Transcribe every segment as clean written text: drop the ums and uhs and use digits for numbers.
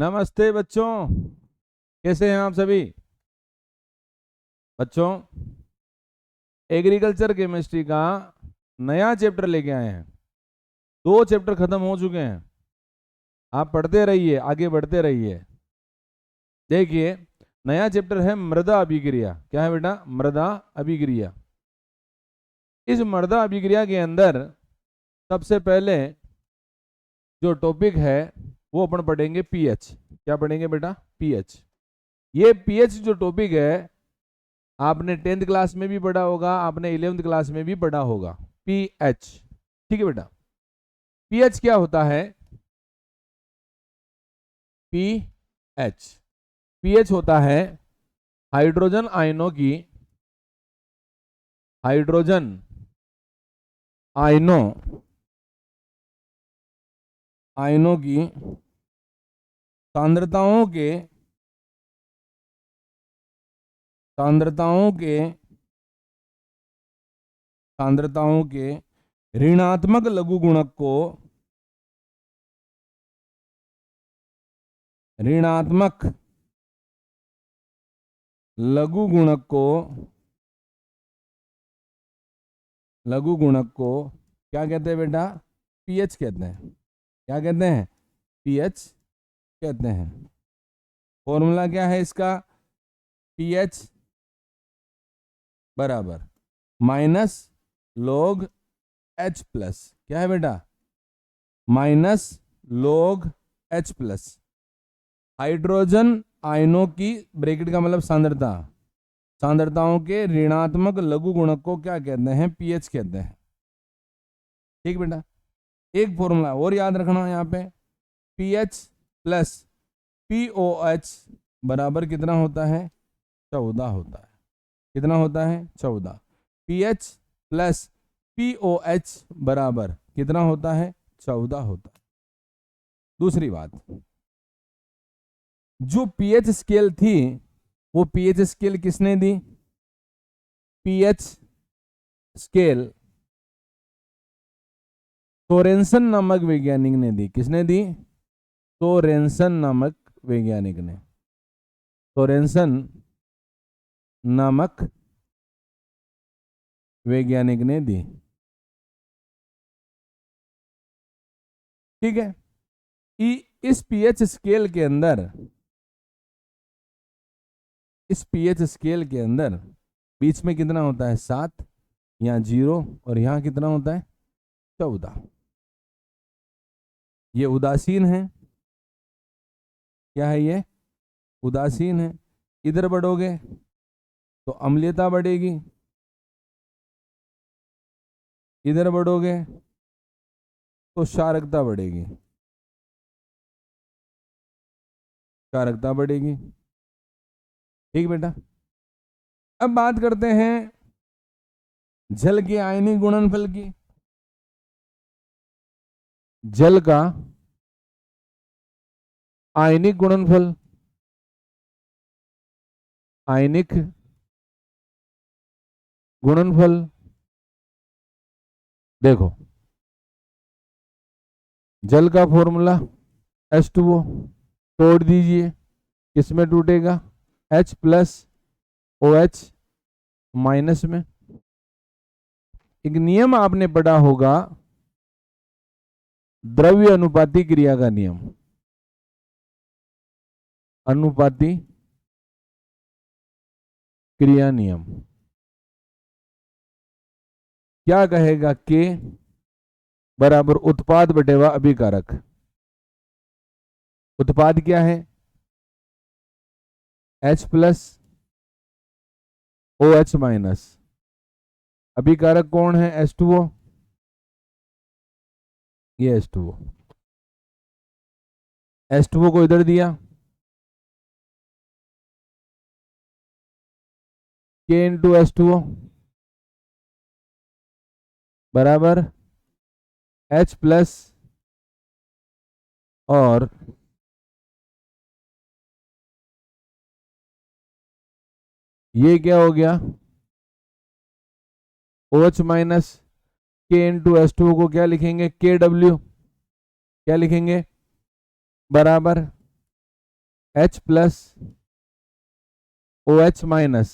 नमस्ते बच्चों, कैसे हैं आप सभी बच्चों। एग्रीकल्चर केमिस्ट्री का नया चैप्टर लेके आए हैं। 2 चैप्टर खत्म हो चुके हैं। आप पढ़ते रहिए, आगे बढ़ते रहिए। देखिए, नया चैप्टर है मृदा अभिक्रिया। क्या है बेटा? मृदा अभिक्रिया। इस मृदा अभिक्रिया के अंदर सबसे पहले जो टॉपिक है वो अपन पढ़ेंगे पीएच। क्या पढ़ेंगे बेटा? पीएच। ये पीएच जो टॉपिक है आपने 10th क्लास में भी पढ़ा होगा, आपने 11th क्लास में भी पढ़ा होगा। पीएच, ठीक है बेटा। पीएच क्या होता है? पीएच पीएच होता है हाइड्रोजन आयनों की हाइड्रोजन आयनों आयनों की सांद्रताओं के सांद्रताओं के सांद्रताओं के ऋणात्मक लघुगुणक को ऋणात्मक लघुगुणक को लघुगुणक को क्या कहते हैं बेटा? पीएच कहते हैं। क्या कहते हैं? पीएच कहते हैं। फॉर्मूला क्या है इसका? पीएच बराबर माइनस log H प्लस। क्या है बेटा? Minus log H plus. Hydrogen आयनों की ब्रैकेट का मतलब सांद्रताओं के ऋणात्मक लघु गुणक को क्या कहते हैं? पीएच कहते हैं। ठीक बेटा। एक फॉर्मूला और याद रखना यहाँ पे, पीएच प्लस पीओएच बराबर कितना होता है? 14 होता है। कितना होता है? 14। पीएच प्लस पीओएच बराबर कितना होता है? 14 होता है। दूसरी बात, जो पीएच स्केल थी वो पीएच स्केल किसने दी? पीएच स्केल सोरेनसन नामक वैज्ञानिक ने दी। किसने दी? सोरेनसन नामक वैज्ञानिक ने। सोरेनसन नामक वैज्ञानिक ने दी। ठीक है। इस पीएच स्केल के अंदर बीच में कितना होता है? 7। यहाँ 0 और यहाँ कितना होता है? 14। ये उदासीन है। क्या है ये? उदासीन है। इधर बढ़ोगे तो अम्लीयता बढ़ेगी, इधर बढ़ोगे तो क्षारकता बढ़ेगी। क्षारकता बढ़ेगी। ठीक बेटा। अब बात करते हैं जल के आयनिक गुणनफल की। जल का आयनिक गुणनफल, आयनिक गुणनफल देखो, जल का फॉर्मूला H2O, तोड़ दीजिए, किसमें टूटेगा? H प्लस OH माइनस में। एक नियम आपने पढ़ा होगा, द्रव्य अनुपाती क्रिया का नियम। अनुपाती क्रिया नियम क्या कहेगा? K बराबर उत्पाद बटेवा अभिकारक। उत्पाद क्या है? H plus OH minus. अभिकारक कौन है? H2O। ये H2O। H2O को इधर दिया, K इंटू H2O बराबर H प्लस और ये क्या हो गया? OH minus. K into H2O को क्या लिखेंगे? KW। क्या लिखेंगे? बराबर H plus OH minus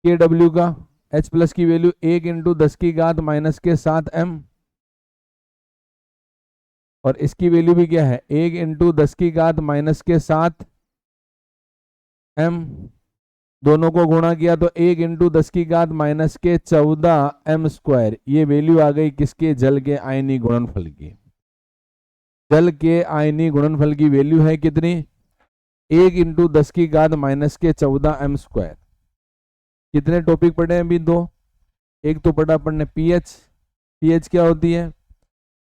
KW का, H प्लस की वैल्यू 1 इंटू 10 की घात माइनस के 7 m, और इसकी वैल्यू भी क्या है 1 इंटू 10 की घात माइनस के 7 m। दोनों को गुणा किया तो 1 इंटू 10 की घात माइनस के 14 m स्क्वायर। ये वैल्यू आ गई किसके, जल के आयनी गुणनफल की। जल के आयनी गुणनफल की वैल्यू है कितनी, 1 इंटू 10 की घात माइनस के 14 m स्क्वायर। कितने टॉपिक पढ़े हैं अभी, 2। एक तो पढ़ा अपन ने पीएच। पीएच क्या होती है,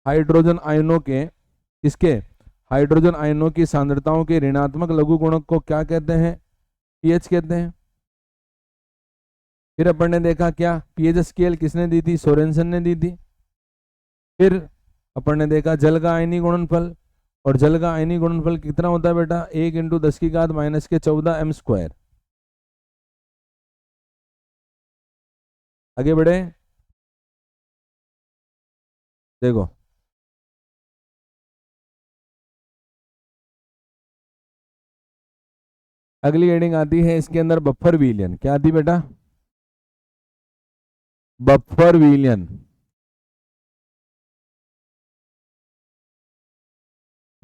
हाइड्रोजन आयनों के, इसके हाइड्रोजन आयनों की सांद्रताओं के ऋणात्मक लघु गुणक को क्या कहते हैं, पीएच कहते हैं। फिर अपन ने देखा क्या, पीएच स्केल किसने दी थी, सोरेनसन ने दी थी। फिर अपन ने देखा जल का आयनी गुणनफल, और जल का आयनी गुणनफल कितना होता है बेटा, 1 इंटू 10 की घात माइनस के 14 m स्क्वायर। आगे बढ़े, देखो अगली हेडिंग आती है इसके अंदर बफर विलयन। क्या आती बेटा, बफर विलयन।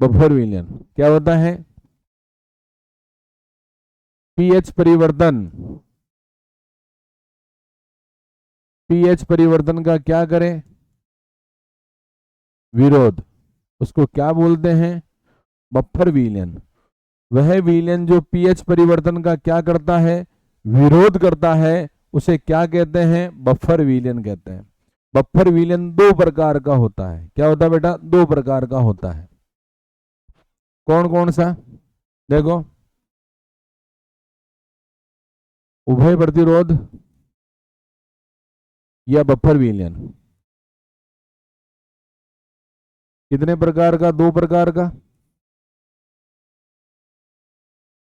बफर विलयन क्या होता है, पीएच परिवर्तन, पीएच परिवर्तन का क्या करें, विरोध। उसको क्या बोलते हैं, बफर विलयन। वह विलयन जो पीएच परिवर्तन का क्या करता है, विरोध करता है, उसे क्या कहते हैं, बफर विलयन कहते हैं। बफर विलयन 2 प्रकार का होता है। क्या होता है बेटा, 2 प्रकार का होता है। कौन कौन सा, देखो, उभय प्रतिरोध या बफर विलयन। कितने प्रकार का, 2 प्रकार का।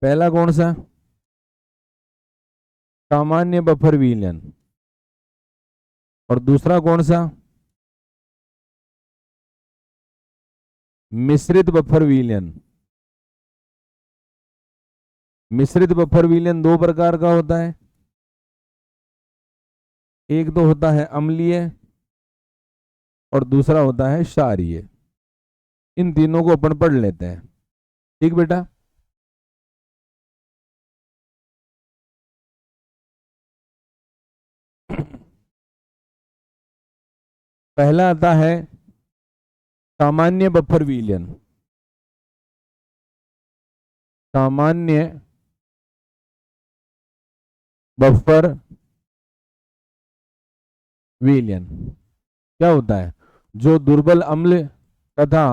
पहला कौन सा, सामान्य बफर विलयन, और दूसरा कौन सा, मिश्रित बफर विलयन। मिश्रित बफर विलयन 2 प्रकार का होता है। एक तो होता है अम्लीय, और दूसरा होता है क्षारीय। इन तीनों को अपन पढ़ लेते हैं, ठीक बेटा। पहला आता है सामान्य बफर विलयन। सामान्य बफर विलयन क्या होता है, जो दुर्बल अम्ल तथा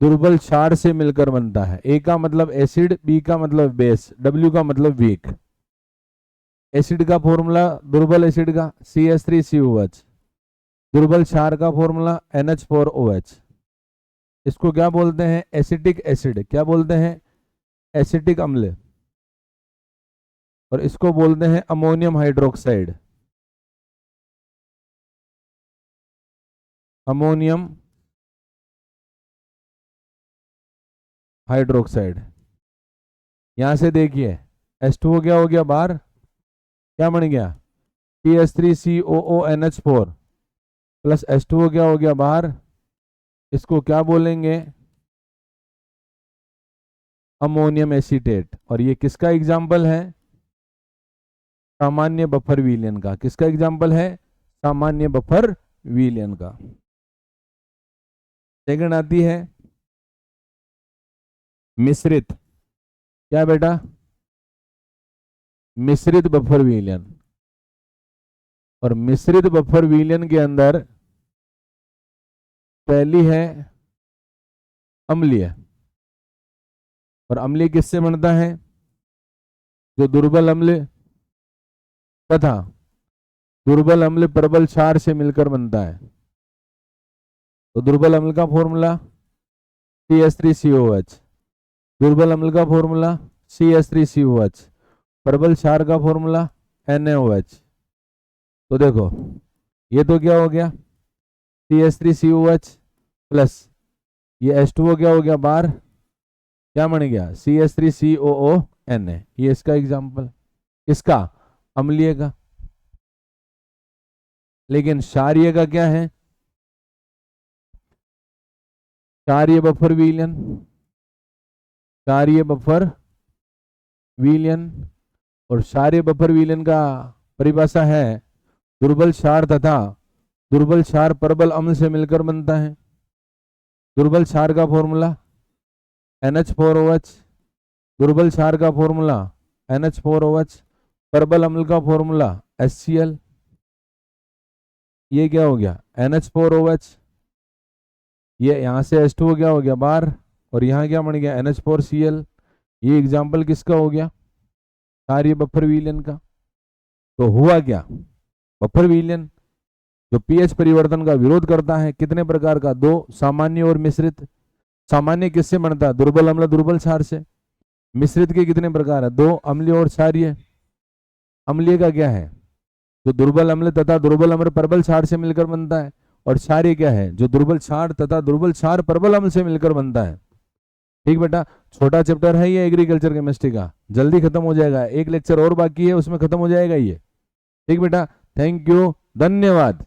दुर्बल क्षार से मिलकर बनता है। ए का मतलब एसिड, बी का मतलब बेस, डब्ल्यू का मतलब वीक। एसिड का फॉर्मूला दुर्बल एसिड का CH3COH, दुर्बल क्षार का फॉर्मूला NH4OH। इसको क्या बोलते हैं, एसिटिक एसिड। क्या बोलते हैं, एसिटिक अम्ल। और इसको बोलते हैं अमोनियम हाइड्रोक्साइड। Ammonium hydroxide. यहां से देखिए H2O क्या हो गया बाहर, क्या बन गया, CH3COONH4 प्लस H2O क्या हो गया बाहर। इसको क्या बोलेंगे, अमोनियम एसीटेट। और ये किसका एग्जाम्पल है, सामान्य बफर विलयन का। किसका एग्जाम्पल है, सामान्य बफर विलयन का। सेकंड आती है मिश्रित। क्या बेटा, मिश्रित बफर विलयन। और मिश्रित बफर विलयन के अंदर पहली है अम्लीय। और अम्लीय किससे बनता है, जो दुर्बल अम्ल तथा दुर्बल अम्ल प्रबल क्षार से मिलकर बनता है। तो दुर्बल अम्ल का फॉर्मूला CH3COH, दुर्बल अम्ल का फॉर्मूला CH3COH, प्रबल क्षार का फॉर्मूला NaOH। तो देखो ये तो क्या हो गया, CH3COH प्लस ये H2O क्या हो गया बाहर, क्या बन गया, CH3COON है, ये इसका एग्जाम्पल, इसका अम्लीय का। लेकिन क्षारीय का क्या है, क्षारीय बफर विलयन, क्षारीय बफर विलयन। और क्षारीय बफर विलयन का परिभाषा है दुर्बल क्षार तथा दुर्बल क्षार प्रबल अम्ल से मिलकर बनता है। दुर्बल क्षार का फॉर्मूला NH4OH, दुर्बल क्षार का फॉर्मूला NH4OH, प्रबल अम्ल का फॉर्मूला HCl। ये क्या हो गया, NH4OH, ये यहां से H2 हो गया बाहर, और यहाँ क्या बन गया, NH4Cl। ये एग्जाम्पल किसका हो गया, क्षारीय बफर विलयन का। तो हुआ क्या, बफर विलयन जो पीएच परिवर्तन का विरोध करता है, कितने प्रकार का, दो, सामान्य और मिश्रित। सामान्य किससे बनता है, दुर्बल अम्ल दुर्बल क्षार से। मिश्रित के कितने प्रकार है, दो, अम्लीय और क्षारीय। अम्लीय का क्या है, जो दुर्बल अम्ल तथा दुर्बल अम्ल प्रबल क्षार से मिलकर बनता है। और क्षारीय क्या है, जो दुर्बल क्षार तथा दुर्बल क्षार प्रबल अम्ल से मिलकर बनता है। ठीक बेटा, छोटा चैप्टर है ये एग्रीकल्चर केमिस्ट्री का, जल्दी खत्म हो जाएगा, एक लेक्चर और बाकी है उसमें खत्म हो जाएगा ये। ठीक बेटा, थैंक यू, धन्यवाद।